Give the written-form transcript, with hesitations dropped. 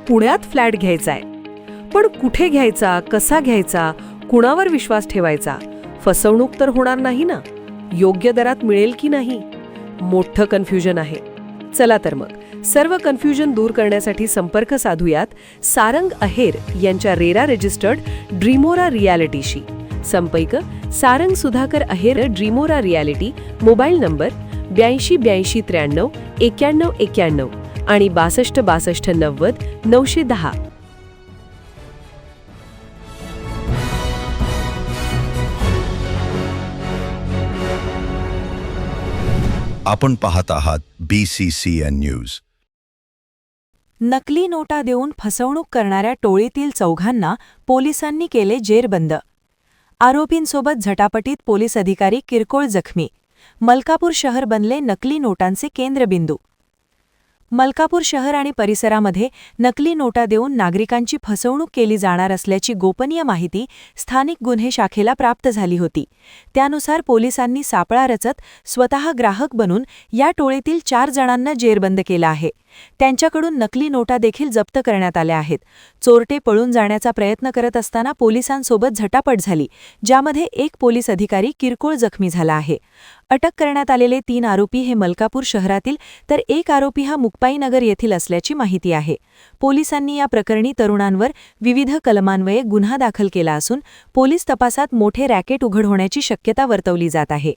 पुण्यात फ्लॅट घ्यायचाय. पण कुठे घ्यायचा, कसा घ्यायचा, कुणावर विश्वास ठेवायचा? फसवणूक तर होणार नाही ना? योग्य दरात मिळेल की नाही? मोठं कन्फ्युजन आहे. चला तर मग सर्व कन्फ्युजन दूर करण्यासाठी संपर्क साधूयात सारंग अहेर यांच्या रेरा रजिस्टर्ड ड्रीमोरा रियालिटीशी. संपर्क सारंग सुधाकर अहेर, ड्रीमोरा रियालिटी. मोबाईल नंबर 82 83 91 91 आणि 62 62 90 910. आपण पाहत आहात BCCN न्यूज. नकली नोटा देऊन फसवणूक करणाऱ्या टोळीतील चौघांना पोलिसांनी केले जेरबंद. आरोपींसोबत झटापटीत पोलीस अधिकारी किरकोळ जखमी. मलकापूर शहर बनले नकली नोटांचे केंद्रबिंदू. मलकापूर शहर आणि परिसरामध्ये नकली नोटा देऊन नागरिकांची फसवणूक केली जाणार असल्याची गोपनीय माहिती स्थानिक गुन्हे शाखेला प्राप्त झाली होती. त्यानुसार पोलिसांनी सापळा रचत स्वतः ग्राहक बनून या टोळीतील 4 जणांना जेरबंद केलं आहे. त्यांच्याकडून नकली नोटा देखील जप्त करण्यात आल्या आहेत. चोरटे पळून जाण्याचा प्रयत्न करत असताना पोलिसांसोबत झटापट झाली, ज्यामध्ये एक पोलीस अधिकारी किरकोळ जखमी झाला आहे. अटक करण्यात आलेले 3 आरोपी हे मलकापूर शहरातील तर एक आरोपी हा मुक्ताईनगर येथील असल्याची माहिती आहे. पोलिसांनी या प्रकरणी तरुणांवर विविध कलमान्वये गुन्हा दाखल केला असून पोलीस तपासात मोठे रॅकेट उघड होण्याची शक्यता वर्तवली जात आहे.